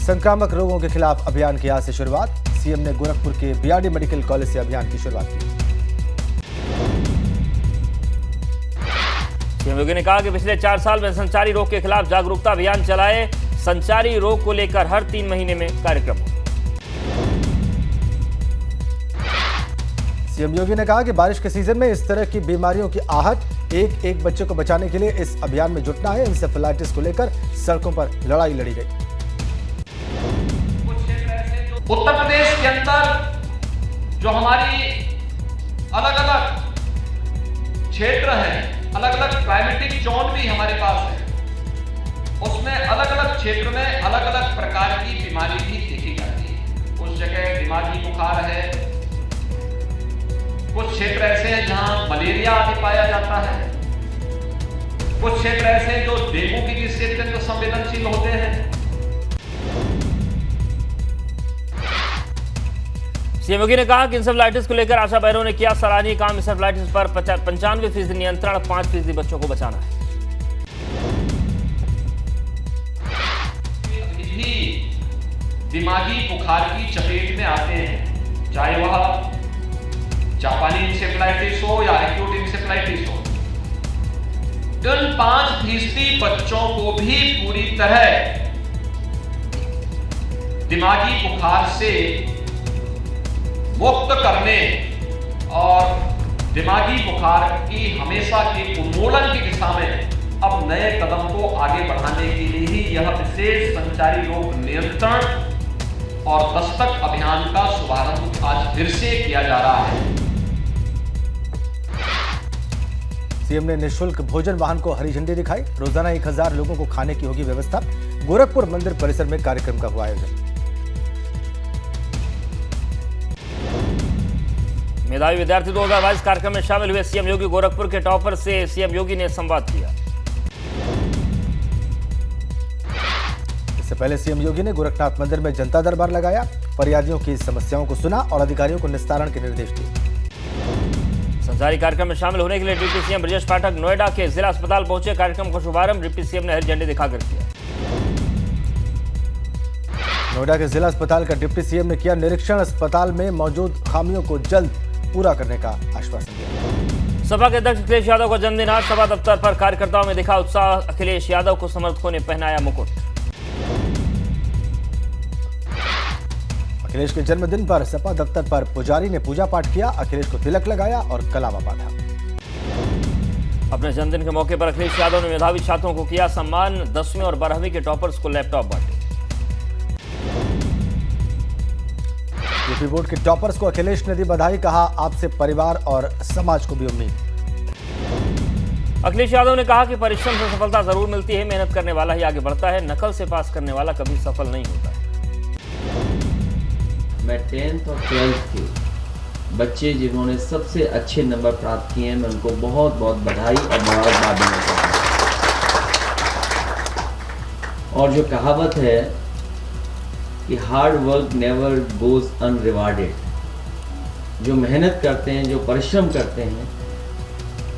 संक्रामक रोगों के खिलाफ अभियान की आज से शुरुआत। सीएम ने गोरखपुर के बीआरडी मेडिकल कॉलेज से अभियान की शुरुआत की। सीएम योगी ने कहा कि पिछले 4 साल में संचारी रोग के खिलाफ जागरूकता अभियान चलाए। संचारी रोग को लेकर हर 3 महीने में कार्यक्रम। सीएम योगी ने कहा कि बारिश के सीजन में इस तरह की बीमारियों की आहट, एक बच्चे को बचाने के लिए इस अभियान में जुटना है। इंसेफेलाइटिस को लेकर सड़कों पर लड़ाई लड़ी गई। उत्तर प्रदेश के अंदर जो हमारी अलग अलग क्षेत्र हैं, अलग अलग क्लाइमेटिक जोन भी हमारे पास है, उसमें अलग अलग क्षेत्र में अलग अलग प्रकार की बीमारी भी देखी जाती है। उस जगह दिमागी बुखार है, कुछ क्षेत्र ऐसे हैं जहां मलेरिया आदि पाया जाता है, कुछ क्षेत्र ऐसे हैं जो डेंगू की दृष्टि से अत्यंत संवेदनशील होते हैं। सीएम योगी ने कहा कि इंसेफेलाइटिस को लेकर आशा बहनों ने किया सराहनीय काम। इंसेफेलाइटिस पर 95% नियंत्रण, 5% बच्चों को बचाना है। भी दिमागी बुखार की चपेट में आते हैं, चाहे वह जापानी इंसेफेलाइटिस हो या एक्यूट इंसेफेलाइटिस हो। उन 5% बच्चों को भी पूरी तरह दिमागी बुखार से मुक्त करने और दिमागी बुखार की हमेशा के उन्मूलन की दिशा में अब नए कदम को आगे बढ़ाने के लिए ही यह विशेष संचारी रोग नियंत्रण और दस्तक अभियान का शुभारंभ आज फिर से किया जा रहा है। सीएम ने निःशुल्क भोजन वाहन को हरी झंडी दिखाई। रोजाना 1000 लोगों को खाने की होगी व्यवस्था। गोरखपुर मंदिर परिसर में कार्यक्रम का हुआ आयोजन। मेधावी विद्यार्थी 2022 कार्यक्रम में शामिल हुए सीएम योगी। गोरखपुर के टॉपर से सीएम योगी ने संवाद किया। इससे पहले सीएम योगी ने गोरखनाथ मंदिर में जनता दरबार लगाया, फरियादियों की समस्याओं को सुना और अधिकारियों को निस्तारण के निर्देश दिए। संचारी कार्यक्रम में शामिल होने के लिए डिप्टी सीएम ब्रजेश पाठक नोएडा के जिला अस्पताल पहुंचे। कार्यक्रम का शुभारंभ डिप्टी सीएम ने हरी झंडी दिखाकर किया। नोएडा के जिला अस्पताल का डिप्टी सीएम ने किया निरीक्षण। अस्पताल में मौजूद खामियों को जल्द पूरा करने का आश्वासन दिया। सपा के अध्यक्ष अखिलेश यादव का जन्मदिन आज। सपा दफ्तर पर कार्यकर्ताओं में दिखा उत्साह। अखिलेश यादव को समर्थकों ने पहनाया मुकुट। अखिलेश के जन्मदिन पर सपा दफ्तर पर पुजारी ने पूजा पाठ किया। अखिलेश को तिलक लगाया और कलावा बांधा। अपने जन्मदिन के मौके पर अखिलेश यादव ने मेधावी छात्रों को किया सम्मान। 10वीं और 12वीं के टॉपर्स को लैपटॉप बांटे। यूपी बोर्ड के टॉपर्स को अखिलेश ने दी बधाई। कहा, आपसे परिवार और समाज को भी उम्मीद। अखिलेश यादव ने कहा कि परिश्रम से सफलता जरूर मिलती है, मेहनत करने वाला ही आगे बढ़ता है, नकल से पास करने वाला कभी सफल नहीं होता है। मैं 10th और 12th के बच्चे जिन्होंने सबसे अच्छे नंबर प्राप्त किए हैं, मैं उनको बहुत बहुत बधाई और मुबारकबाद देना चाहता हूँ। और जो कहावत है कि हार्ड वर्क नेवर गोज अनरिवार्डेड, जो मेहनत करते हैं, जो परिश्रम करते हैं,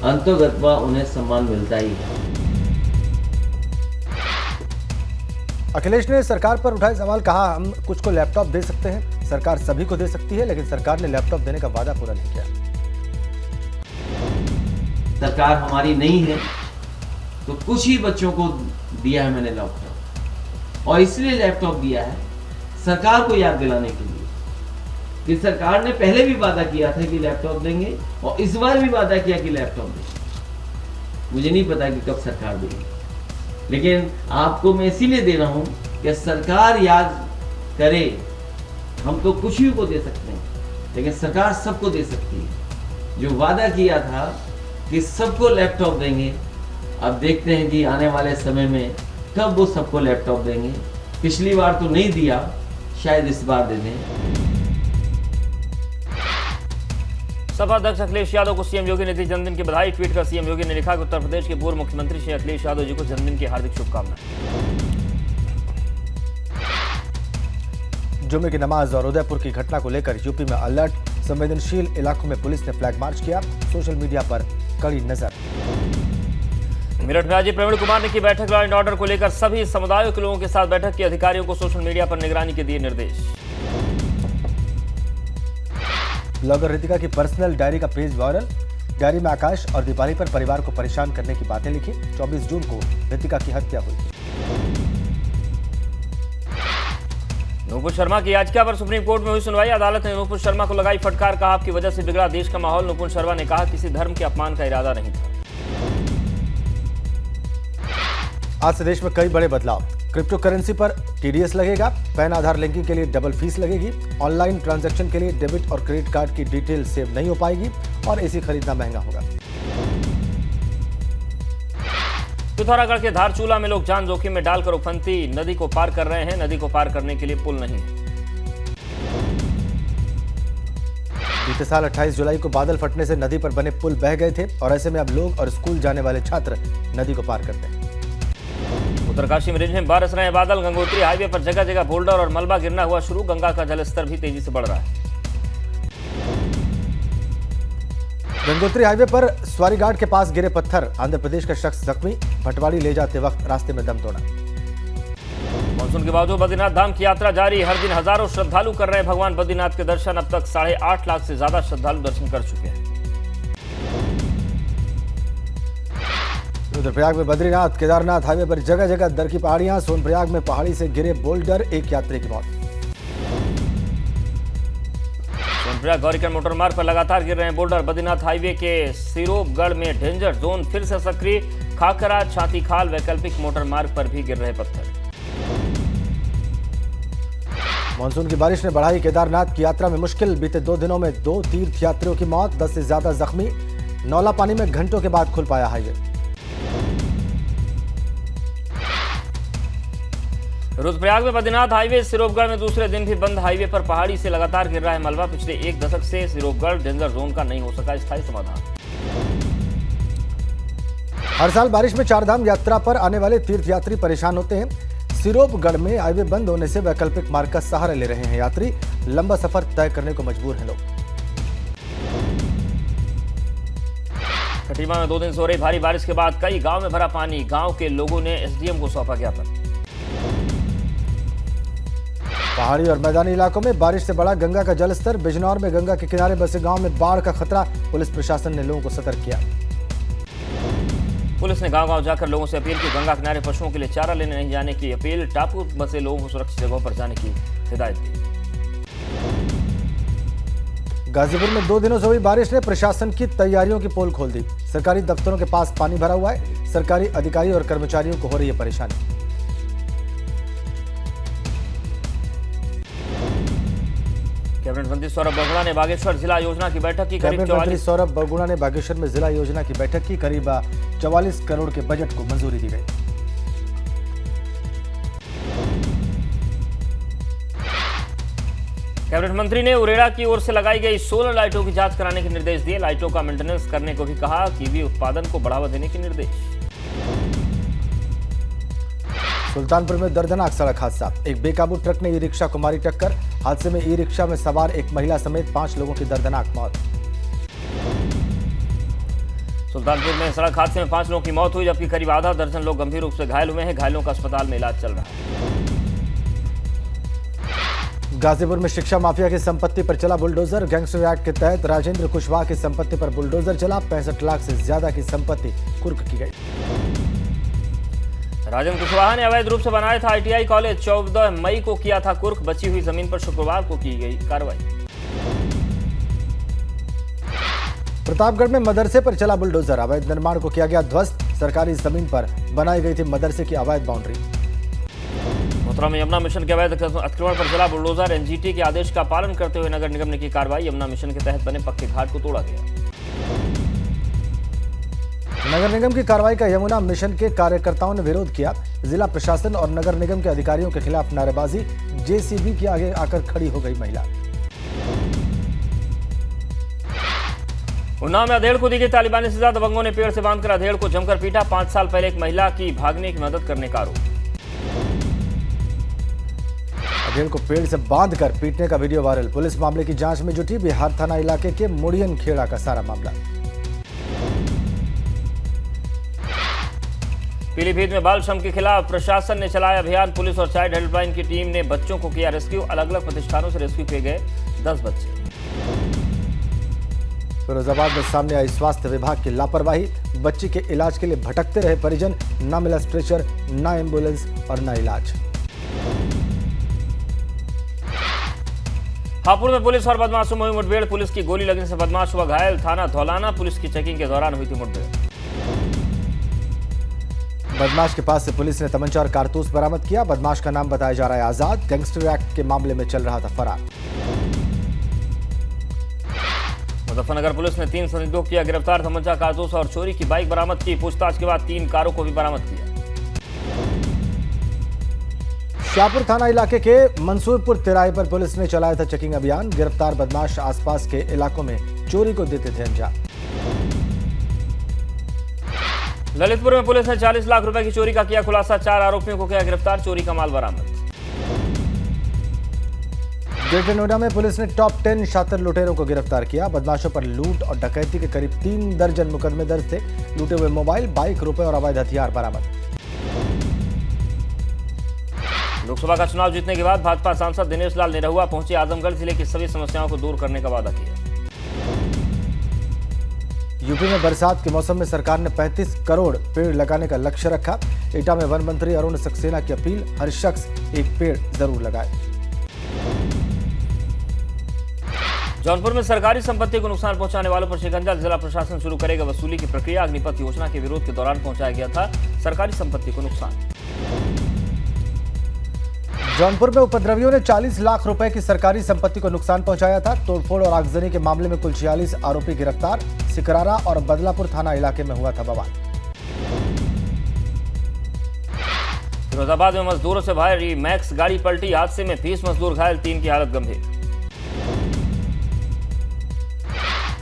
अंतोगत्वा उन्हें सम्मान मिलता ही है। अखिलेश ने सरकार पर उठाए सवाल। कहा, हम कुछ को लैपटॉप दे सकते हैं, सरकार सभी को दे सकती है, लेकिन सरकार ने लैपटॉप देने का वादा पूरा नहीं किया। सरकार हमारी नहीं है तो कुछ ही बच्चों को दिया है मैंने लैपटॉप, और इसलिए लैपटॉप दिया है सरकार को याद दिलाने के लिए कि सरकार ने पहले भी वादा किया था कि लैपटॉप देंगे और इस बार भी वादा किया कि लैपटॉप देंगे। मुझे नहीं पता कि कब सरकार देगी, लेकिन आपको मैं इसीलिए दे रहा हूं कि सरकार याद करे। हम तो कुछ ही को दे सकते हैं, लेकिन सरकार सबको दे सकती है। जो वादा किया था कि सबको लैपटॉप देंगे, अब देखते हैं कि आने वाले समय में कब वो सबको लैपटॉप देंगे। पिछली बार तो नहीं दिया, शायद इस बार दे दें। सपा अध्यक्ष अखिलेश यादव को सीएम योगी ने दी जन्मदिन की बधाई। ट्वीट कर सीएम योगी ने लिखा कि उत्तर प्रदेश के पूर्व मुख्यमंत्री श्री अखिलेश यादव जी को जन्मदिन की हार्दिक शुभकामनाएं। जुमे की नमाज और उदयपुर की घटना को लेकर यूपी में अलर्ट। संवेदनशील इलाकों में पुलिस ने फ्लैग मार्च किया। सोशल मीडिया पर कड़ी नजर। मेरठ में आज प्रवीण कुमार ने की बैठक। लॉ एंड ऑर्डर को लेकर सभी समुदायों के लोगों के साथ बैठक की। अधिकारियों को सोशल मीडिया पर निगरानी के दिए निर्देश। ब्लॉगर रितिका की पर्सनल डायरी का पेज वायरल। डायरी में आकाश और दीपाली पर परिवार को परेशान करने की बातें लिखी। 24 जून को रितिका की हत्या हुई। नूपुर शर्मा की याचिका पर सुप्रीम कोर्ट में हुई सुनवाई। अदालत ने नूपुर शर्मा को लगाई फटकार। कहा आपकी वजह से बिगड़ा देश का माहौल। नूपुर शर्मा ने कहा किसी धर्म के अपमान का इरादा नहीं था। आज से देश में कई बड़े बदलाव। क्रिप्टो करेंसी पर टीडीएस लगेगा। पैन आधार लिंकिंग के लिए डबल फीस लगेगी। ऑनलाइन ट्रांजैक्शन के लिए डेबिट और क्रेडिट कार्ड की डिटेल सेव नहीं हो पाएगी और एसी खरीदना महंगा होगा। पिथौरागढ़ के धारचूला में लोग जान जोखिम में डालकर उफनती नदी को पार कर रहे हैं। नदी को पार करने के लिए पुल नहीं है। बीते साल 28 जुलाई को बादल फटने से नदी पर बने पुल बह गए थे और ऐसे में अब लोग और स्कूल जाने वाले छात्र नदी को पार करते हैं। उत्तरकाशी में रिमझिम बरस रहे हैं बादल। गंगोत्री हाईवे पर जगह जगह बोल्डर और मलबा गिरना हुआ शुरू। गंगा का जलस्तर भी तेजी से बढ़ रहा है। गंगोत्री हाईवे पर स्वारीघाट के पास गिरे पत्थर। आंध्र प्रदेश का शख्स जख्मी। भटवाड़ी ले जाते वक्त रास्ते में दम तोड़ा। मानसून के बावजूद बद्रीनाथ धाम की यात्रा जारी। हर दिन हजारों श्रद्धालु कर रहे हैं भगवान बद्रीनाथ के दर्शन। अब तक 8.5 लाख से ज्यादा श्रद्धालु दर्शन कर चुके हैं। रुद्रप्रयाग में बद्रीनाथ केदारनाथ हाईवे पर जगह जगह दर की पहाड़ियां। सोनप्रयाग में पहाड़ी से गिरे बोल्डर, एक यात्री की मौत। सोनप्रयाग गौरीगंज मोटर मार्ग पर लगातार गिर रहे हैं बोल्डर। बद्रीनाथ हाईवे के सिरोपगढ़ में डेंजर जोन फिर से सक्रिय। खाकरा छाती खाल वैकल्पिक मोटर मार्ग पर भी गिर रहे पत्थर। मानसून की बारिश ने बढ़ाई केदारनाथ की यात्रा में मुश्किल। बीते 2 दिनों में 2 तीर्थ यात्रियों की मौत, 10 से ज्यादा जख्मी। नौला पानी में घंटों के बाद खुल पाया हाईवे। रुद्रप्रयाग में बद्रीनाथ हाईवे सिरोपगढ़ में दूसरे दिन भी बंद। हाईवे पर पहाड़ी से लगातार गिर रहा है मलबा। पिछले 1 दशक से सिरोपगढ़ डेंजर जोन का नहीं हो सका स्थायी समाधान। हर साल बारिश में 4 धाम यात्रा पर आने वाले तीर्थयात्री परेशान होते हैं। सिरोपगढ़ में हाईवे बंद होने से वैकल्पिक मार्ग का सहारा ले रहे हैं यात्री। लंबा सफर तय करने को मजबूर हैं लोग। खटीमा में 2 दिन से हो रही भारी बारिश के बाद कई गांव में भरा पानी। गांव के लोगों ने एसडीएम को सौंपा ज्ञापन। पहाड़ी और मैदानी इलाकों में बारिश से बढ़ा गंगा का जलस्तर। बिजनौर में गंगा के किनारे बसे गांव में बाढ़ का खतरा। पुलिस प्रशासन ने लोगों को सतर्क किया। पुलिस ने गांव-गांव जाकर लोगों से अपील की। गंगा किनारे पशुओं के लिए चारा लेने नहीं जाने की अपील। टापू बसे लोगों को सुरक्षित जगहों पर जाने की हिदायत दी। गाजीपुर में 2 दिनों से हुई बारिश ने प्रशासन की तैयारियों की पोल खोल दी। सरकारी दफ्तरों के पास पानी भरा हुआ है। सरकारी अधिकारी और कर्मचारियों को हो रही है परेशानी। कैबिनेट मंत्री सौरभ बगुड़ा ने बागेश्वर जिला योजना की बैठक की। कैबिनेट मंत्री सौरभ बगुड़ा ने बागेश्वर में जिला योजना की बैठक की। करीब 44 करोड़ के बजट को मंजूरी दी गई। कैबिनेट मंत्री ने उरेडा की ओर से लगाई गई सोलर लाइटों की जांच कराने के निर्देश दिए। लाइटों का मेंटेनेंस करने को भी कहा। कीवी उत्पादन को बढ़ावा देने के निर्देश। सुल्तानपुर में दर्दनाक सड़क हादसा। एक बेकाबू ट्रक ने ई रिक्शा को मारी टक्कर। हादसे में ई रिक्शा में सवार एक महिला समेत 5 लोगों की दर्दनाक मौत। सुल्तानपुर में सड़क हादसे में 5 लोगों की मौत हुई, जबकि करीब आधा दर्जन लोग गंभीर रूप से घायल हुए हैं। घायलों का अस्पताल में इलाज चल रहा है। गाजीपुर में शिक्षा माफिया की संपत्ति पर चला बुलडोजर। गैंगस्टर एक्ट के तहत राजेंद्र कुशवाहा की संपत्ति पर बुलडोजर चला। 65 लाख से ज्यादा की संपत्ति कुर्क की गई। राजेंद्र कुशवाहा ने अवैध रूप से बनाया था आईटीआई कॉलेज। 14 मई को किया था कुर्क। बची हुई जमीन पर शुक्रवार को की गई कार्रवाई। प्रतापगढ़ में मदरसे पर चला बुलडोजर। अवैध निर्माण को किया गया ध्वस्त। सरकारी जमीन पर बनाई गई थी मदरसे की अवैध बाउंड्री। मथुरा में यमुना मिशन के अवैध अतिक्रमण पर चला बुलडोजर। एनजीटी के आदेश का पालन करते हुए नगर निगम ने की कार्रवाई। यमुना मिशन के तहत बने पक्के घाट को तोड़ा गया। नगर निगम की कार्रवाई का यमुना मिशन के कार्यकर्ताओं ने विरोध किया। जिला प्रशासन और नगर निगम के अधिकारियों के खिलाफ नारेबाजी। जेसीबी के आगे आकर खड़ी हो गई महिला। उन्नाव में अधेड़ को दी गई तालिबानी सजा। दबंगों ने पेड़ से बांधकर अधेड़ को जमकर पीटा। 5 साल पहले एक महिला की भागने की मदद करने का आरोप। अधेड़ को पेड़ से बांधकर पीटने का वीडियो वायरल। पुलिस मामले की जांच में जुटी। बिहार थाना इलाके के मुड़ियन खेड़ा का सारा मामला। पीलीभीत में बाल श्रम के खिलाफ प्रशासन ने चलाया अभियान। पुलिस और चाइल्ड हेल्पलाइन की टीम ने बच्चों को किया रेस्क्यू। अलग अलग प्रतिष्ठानों से रेस्क्यू किए गए 10 बच्चे। फिरोजाबाद में सामने आई स्वास्थ्य विभाग की लापरवाही। बच्ची के इलाज के लिए भटकते रहे परिजन। न मिला स्ट्रेचर, न एम्बुलेंस और न इलाज। हापुड़ में पुलिस और बदमाशों में हुई मुठभेड़। पुलिस की गोली लगने से बदमाश हुआ घायल। थाना धौलाना पुलिस की चेकिंग के दौरान हुई थी मुठभेड़। बदमाश के पास से पुलिस ने तमंचा और कारतूस बरामद किया। बदमाश का नाम बताया जा रहा है आजाद। गैंगस्टर एक्ट के मामले में चल रहा था फरार। मुजफ्फरनगर पुलिस ने 3 संदिग्धों किया गिरफ्तार। तमंचा, कारतूस और चोरी की बाइक बरामद की। पूछताछ के बाद 3 कारों को भी बरामद किया। शाहपुर थाना इलाके के मंसूरपुर तिराहे पर पुलिस ने चलाया था चेकिंग अभियान। गिरफ्तार बदमाश आसपास के इलाकों में चोरी को देते थे अंजाम। ललितपुर में पुलिस ने 40 लाख रुपए की चोरी का किया खुलासा। 4 आरोपियों को किया गिरफ्तार। चोरी का माल बरामद। ग्रेटर नोएडा में पुलिस ने टॉप 10 शातिर लुटेरों को गिरफ्तार किया। बदमाशों पर लूट और डकैती के करीब 3 दर्जन मुकदमे दर्ज थे। लूटे हुए मोबाइल, बाइक, रुपए और अवैध हथियार बरामद। लोकसभा का चुनाव जीतने के बाद भाजपा सांसद दिनेश लाल निरहुआ पहुंचे आजमगढ़। जिले की सभी समस्याओं को दूर करने का वादा किया। यूपी में बरसात के मौसम में सरकार ने 35 करोड़ पेड़ लगाने का लक्ष्य रखा। एटा में वन मंत्री अरुण सक्सेना की अपील, हर शख्स एक पेड़ जरूर लगाए। जौनपुर में सरकारी संपत्ति को नुकसान पहुंचाने वालों पर शिकंजा। जिला प्रशासन शुरू करेगा वसूली की प्रक्रिया। अग्निपथ योजना के विरोध के दौरान पहुंचाया गया था सरकारी संपत्ति को नुकसान। जौनपुर में उपद्रवियों ने 40 लाख रुपए की सरकारी संपत्ति को नुकसान पहुंचाया था। तोड़फोड़ और आगजनी के मामले में कुल 46 आरोपी गिरफ्तार। सिकरारा और बदलापुर थाना इलाके में हुआ था बवाल। फिरोजाबाद में मजदूरों से भारी मैक्स गाड़ी पलटी। हादसे में 20 मजदूर घायल, 3 की हालत गंभीर।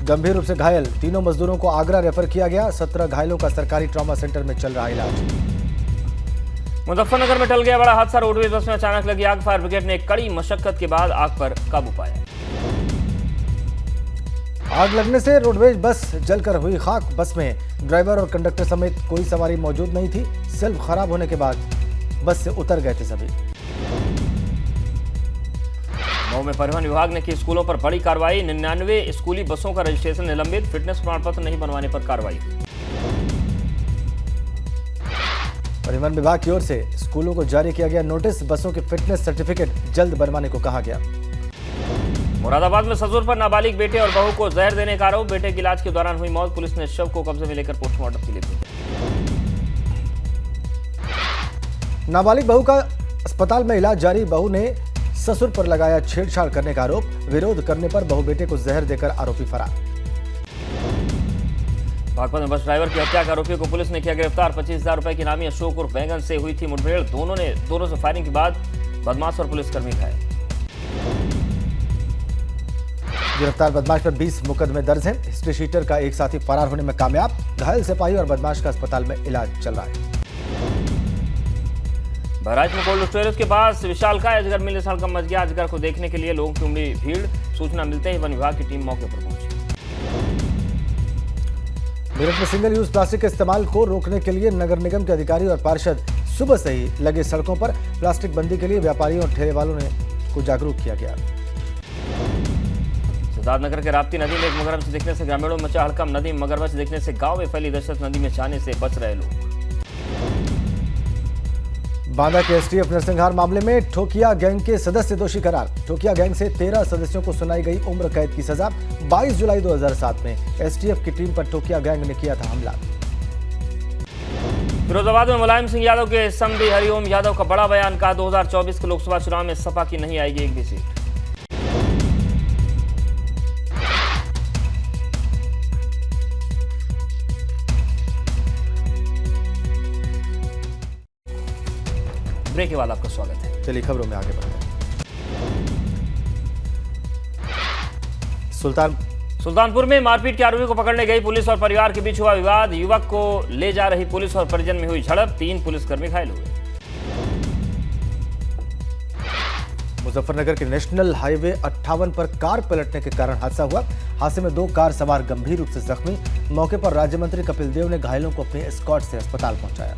गंभीर रूप से घायल 3 मजदूरों को आगरा रेफर किया गया। 17 घायलों का सरकारी ट्रॉमा सेंटर में चल रहा इलाज। मुजफ्फरनगर में टल गया बड़ा हादसा। रोडवेज बस में अचानक लगी आग। फायर ब्रिगेड ने कड़ी मशक्कत के बाद आग पर काबू पाया। आग लगने से रोडवेज बस जलकर हुई खाक। बस में ड्राइवर और कंडक्टर समेत कोई सवारी मौजूद नहीं थी। सेल्फ खराब होने के बाद बस से उतर गए थे सभी। मऊ में परिवहन विभाग ने की स्कूलों पर बड़ी कार्रवाई। 99 स्कूली बसों का रजिस्ट्रेशन निलंबित। फिटनेस प्रमाण पत्र नहीं बनवाने पर कार्रवाई। परिवहन विभाग की ओर से स्कूलों को जारी किया गया नोटिस। बसों के फिटनेस सर्टिफिकेट जल्द बनवाने को कहा गया। मुरादाबाद में ससुर पर नाबालिग बेटे और बहू को जहर देने का आरोप। बेटे की इलाज के दौरान हुई मौत। पुलिस ने शव को कब्जे में लेकर पोस्टमार्टम के लिए भेजा। नाबालिग बहू का अस्पताल में इलाज जारी। बहू ने ससुर पर लगाया छेड़छाड़ करने का आरोप। विरोध करने पर बहू बेटे को जहर देकर आरोपी फरार। बागपत में बस ड्राइवर की हत्या के आरोपियों को पुलिस ने किया गिरफ्तार। 25,000 रुपए की नामी अशोक उर्फ बैंगन से हुई थी मुठभेड़। दोनों से फायरिंग के बाद बदमाश और पुलिसकर्मी घायल। गिरफ्तार बदमाश पर 20 मुकदमे दर्ज हैं। हिस्ट्री शीटर का एक साथी फरार होने में कामयाब। घायल सिपाही और बदमाश का अस्पताल में इलाज चल रहा है। बहराइच में कोल्ड स्टोरेज के पास विशालकाय अजगर मिलने से हड़कंप मच गया। अजगर को देखने के लिए लोगों की उमड़ी भीड़। सूचना मिलते ही वन विभाग की टीम मौके पर पहुंची। मेरठ में सिंगल यूज प्लास्टिक के इस्तेमाल को रोकने के लिए नगर निगम के अधिकारी और पार्षद सुबह से ही लगे सड़कों पर। प्लास्टिक बंदी के लिए व्यापारियों और ठेले वालों को जागरूक किया गया। सिद्धार्थनगर के राप्ती नदी में एक मगरमच्छ दिखने से ग्रामीणों में मचा हड़कंप। नदी में मगरमच्छ दिखने से गांव में फैली दहशत। नदी में जाने से बच रहे लोग। बांदा के एसटीएफ नरसंहार मामले में ठोकिया गैंग के सदस्य दोषी करार। ठोकिया गैंग से 13 सदस्यों को सुनाई गई उम्र कैद की सजा। 22 जुलाई 2007 में एसटीएफ की टीम पर ठोकिया गैंग ने किया था हमला। फिरोजाबाद में मुलायम सिंह यादव के समधी हरिओम यादव का बड़ा बयान। कहा 2024 के लोकसभा चुनाव में सपा की नहीं आएगी एक भी सीट। ब्रेक के बाद आपका स्वागत है। चलिए खबरों में आगे बढ़ते हैं। सुल्तानपुर में मारपीट के आरोपी को पकड़ने गई पुलिस और परिवार के बीच हुआ विवाद। युवक को ले जा रही पुलिस और परिजन में हुई झड़प। 3 पुलिसकर्मी घायल हुए। मुजफ्फरनगर के नेशनल हाईवे 58 पर कार पलटने के कारण हादसा हुआ। हादसे में 2 कार सवार गंभीर रूप से जख्मी। मौके पर राज्य मंत्री कपिल देव ने घायलों को अपने एस्कॉर्ट से अस्पताल पहुंचाया।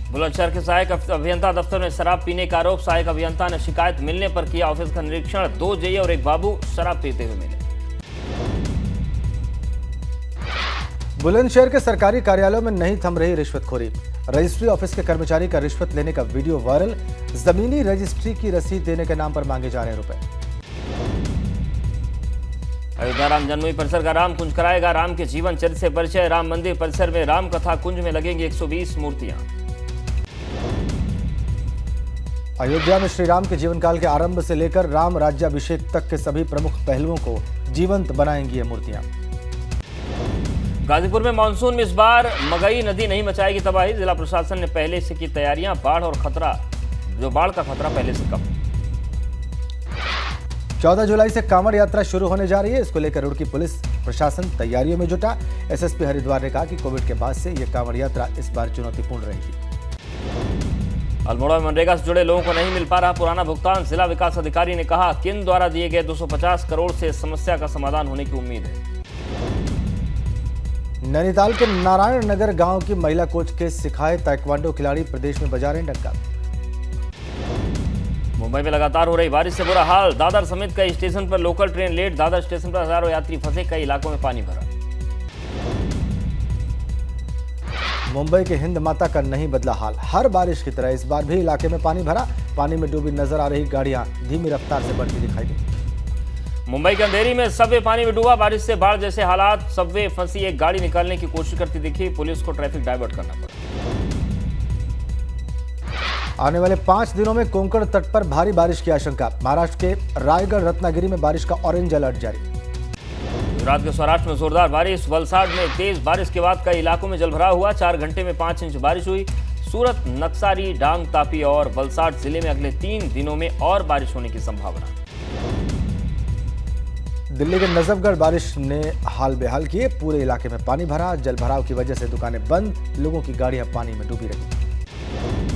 बुलंदशहर के सहायक अभियंता दफ्तर में शराब पीने का आरोप। सहायक अभियंता ने शिकायत मिलने पर किया ऑफिस का निरीक्षण। 2 जेई और 1 बाबू शराब पीते हुए मिले। बुलंदशहर के सरकारी कार्यालयों में नहीं थम रही रिश्वतखोरी। रजिस्ट्री ऑफिस के कर्मचारी का रिश्वत लेने का वीडियो वायरल। जमीनी रजिस्ट्री की रसीद देने के नाम पर मांगे जा रहे हैं रुपए। अयोध्या राम जन्मभूमि परिसर का राम कुंज कराएगा राम के जीवन चरित्र से परिचय। राम मंदिर परिसर में राम कथा कुंज में लगेंगी 120 मूर्तियां। अयोध्या में श्री राम के जीवन काल के आरंभ से लेकर राम राज्याभिषेक तक के सभी प्रमुख पहलुओं को जीवंत बनाएंगी ये मूर्तियां। गाजीपुर में मानसून में इस बार मगई नदी नहीं मचाएगी तबाही। जिला प्रशासन ने पहले से की तैयारियां। बाढ़ का खतरा पहले से कम। 14 जुलाई से कांवड़ यात्रा शुरू होने जा रही है। इसको लेकर रुड़की पुलिस प्रशासन तैयारियों में जुटा। एसएसपी हरिद्वार ने कहा कि कोविड के बाद से यह कांवड़ यात्रा इस बार चुनौतीपूर्ण रहेगी। अल्मोड़ा में मनरेगा से जुड़े लोगों को नहीं मिल पा रहा पुराना भुगतान। जिला विकास अधिकारी ने कहा केंद्र द्वारा दिए गए 250 करोड़ से समस्या का समाधान होने की उम्मीद है। नैनीताल के नारायण नगर गांव की महिला कोच के सिखाए ताइक्वांडो खिलाड़ी प्रदेश में बजा रहे हैं डंका। मुंबई में लगातार हो रही बारिश से बुरा हाल। दादर समेत कई स्टेशन पर local train late. Dadar station पर हजारों यात्री फंसे। कई इलाकों में पानी भरा। मुंबई के हिंद माता का नहीं बदला हाल। हर बारिश की तरह इस बार भी इलाके में पानी भरा। पानी में डूबी नजर आ रही गाड़ियां धीमी रफ्तार से बढ़ती दिखाई दी। मुंबई के अंधेरी में सबवे पानी में डूबा। बारिश से बाढ़ जैसे हालात। सबवे फंसी एक गाड़ी निकालने की कोशिश करती दिखी। पुलिस को ट्रैफिक डाइवर्ट करना पड़ा। आने वाले 5 दिनों में कोंकण तट पर भारी बारिश की आशंका। महाराष्ट्र के रायगढ़ रत्नागिरी में बारिश का ऑरेंज अलर्ट जारी। गुजरात के सौराष्ट्र में जोरदार बारिश। वलसाड में तेज बारिश के बाद कई इलाकों में जलभराव हुआ। 4 घंटे में 5 इंच बारिश हुई। सूरत, नक्सारी, डांग, तापी और वलसाड जिले में अगले 3 दिनों में और बारिश होने की संभावना। दिल्ली के नजफगढ़ बारिश ने हाल बेहाल किए। पूरे इलाके में पानी भरा। जलभराव की वजह से दुकानें बंद। लोगों की गाड़ियां पानी में डूबी रही।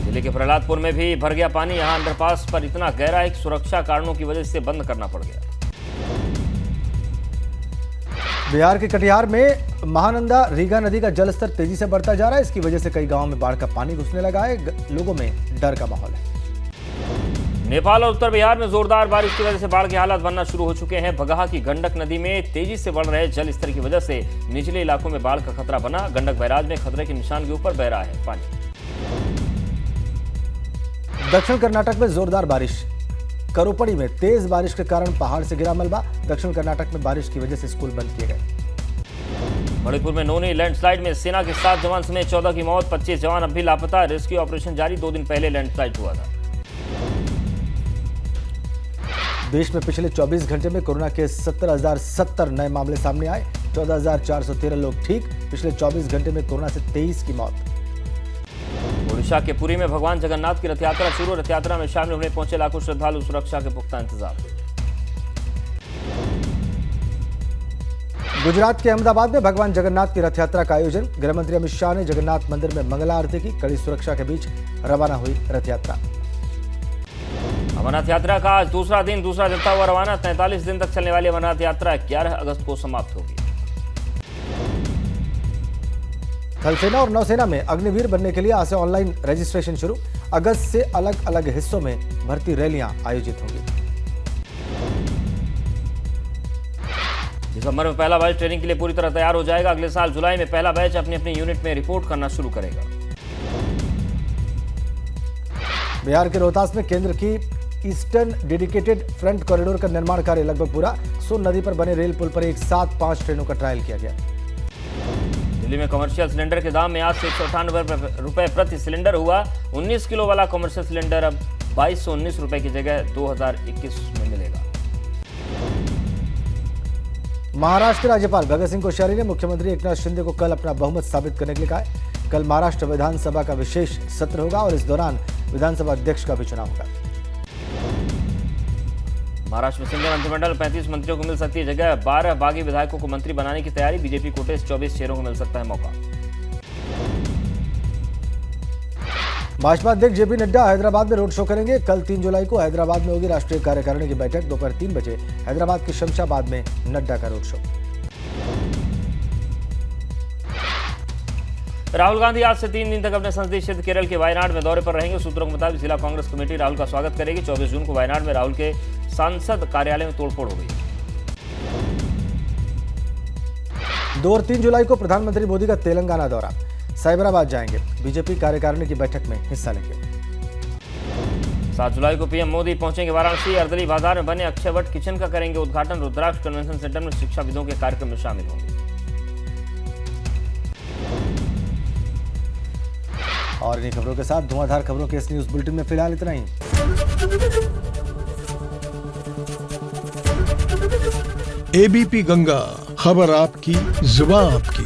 दिल्ली के प्रहलादपुर में भी भर गया पानी। यहां अंडरपास पर इतना गहरा है कि सुरक्षा कारणों की वजह से बंद करना पड़ गया। बिहार के कटिहार में महानंदा रीगा नदी का जलस्तर तेजी से बढ़ता जा रहा है। इसकी वजह से कई गांवों में बाढ़ का पानी घुसने लगा है। लोगों में डर का माहौल है। नेपाल और उत्तर बिहार में जोरदार बारिश की वजह से बाढ़ के हालात बनना शुरू हो चुके हैं। बगहा की गंडक नदी में तेजी से बढ़ रहे जल स्तर की वजह से निचले इलाकों में बाढ़ का खतरा बना। गंडक बैराज में खतरे के निशान के ऊपर बह रहा है पानी। दक्षिण कर्नाटक में जोरदार बारिश। करोपड़ी में तेज बारिश के कारण पहाड़ से गिरा मलबा। दक्षिण कर्नाटक में बारिश की वजह से स्कूल बंद किए गए। मणिपुर में नोनी लैंडस्लाइड में सेना के 7 जवान समेत 14 की मौत। 25 जवान अब भी लापता। रेस्क्यू ऑपरेशन जारी। 2 दिन पहले लैंडस्लाइड हुआ था। देश में पिछले 24 घंटे में कोरोना के 70,070 नए मामले सामने आए। 14,413 लोग ठीक। पिछले 24 घंटे में कोरोना से 23 की मौत। ओडिशा के पुरी में भगवान जगन्नाथ की रथ यात्रा शुरू। रथ यात्रा में शामिल होने पहुंचे लाखों श्रद्धालु। सुरक्षा के पुख्ता इंतजाम। गुजरात के अहमदाबाद में भगवान जगन्नाथ की रथ यात्रा का आयोजन। गृह मंत्री अमित शाह ने जगन्नाथ मंदिर में मंगला आरती की। कड़ी सुरक्षा के बीच रवाना हुई रथ यात्रा। अमरनाथ यात्रा का आज दूसरा दिन। दूसरा जत्था हुआ रवाना। 43 दिन तक चलने वाली अमरनाथ यात्रा 11 अगस्त को समाप्त होगी। थल सेना और नौसेना में अग्निवीर बनने के लिए आज से ऑनलाइन रजिस्ट्रेशन शुरू। अगस्त से अलग अलग हिस्सों में भर्ती रैलियां आयोजित होंगी। दिसंबर में पहला बैच ट्रेनिंग के लिए पूरी तरह तैयार हो जाएगा। अगले साल जुलाई में पहला बैच अपनी अपनी यूनिट में रिपोर्ट करना शुरू करेगा। बिहार के रोहतास में केंद्र की ईस्टर्न डेडिकेटेड फ्रंट कॉरिडोर का निर्माण कार्य लगभग पूरा। सोन नदी पर बने रेल पुल पर एक साथ 5 ट्रेनों का ट्रायल किया गया। दिल्ली में कमर्शियल सिलेंडर के दाम में आज से 198 रुपए प्रति सिलेंडर हुआ। 19 किलो वाला कमर्शियल सिलेंडर अब 2219 रुपए की जगह 2021 में मिलेगा। महाराष्ट्र के राज्यपाल भगत सिंह कोश्यारी ने मुख्यमंत्री एकनाथ शिंदे को कल अपना बहुमत साबित करने के लिए कहा है। कल महाराष्ट्र विधानसभा का विशेष सत्र होगा और इस दौरान विधानसभा अध्यक्ष का भी चुनाव होगा। महाराष्ट्र में सिंधिया मंत्रिमंडल 35 मंत्रियों को मिल सकती है जगह। 12 बागी विधायकों को मंत्री बनाने की तैयारी। बीजेपी कोटे से 24 चेहरों को मिल सकता है मौका। भाजपा अध्यक्ष जेपी नड्डा हैदराबाद में रोड शो करेंगे। कल 3 जुलाई को हैदराबाद में होगी राष्ट्रीय कार्यकारिणी की बैठक। दोपहर 3 बजे हैदराबाद के शमशाबाद में नड्डा का रोड शो। राहुल गांधी आज से 3 दिन तक अपने संसदीय क्षेत्र केरल के वायनाड में दौरे पर रहेंगे। सूत्रों के मुताबिक जिला कांग्रेस कमेटी राहुल का स्वागत करेगी। 24 जून को वायनाड में राहुल के सांसद कार्यालय में तोड़फोड़ हो गई। 2 और 3 जुलाई को प्रधानमंत्री मोदी का तेलंगाना दौरा, साइबराबाद जाएंगे, बीजेपी कार्यकारिणी की बैठक में हिस्सा लेंगे। 7 जुलाई को पीएम मोदी पहुंचेंगे वाराणसी। अर्दली बाजार में बने अक्षयवट किचन का करेंगे उद्घाटन। रुद्राक्ष कन्वेंशन सेंटर में शिक्षाविदों के कार्यक्रम में शामिल होंगे। और इन्हीं खबरों के साथ धुआंधार खबरों के इस न्यूज बुलेटिन में फिलहाल इतना ही। एबीपी गंगा, खबर आपकी, जुबान आपकी।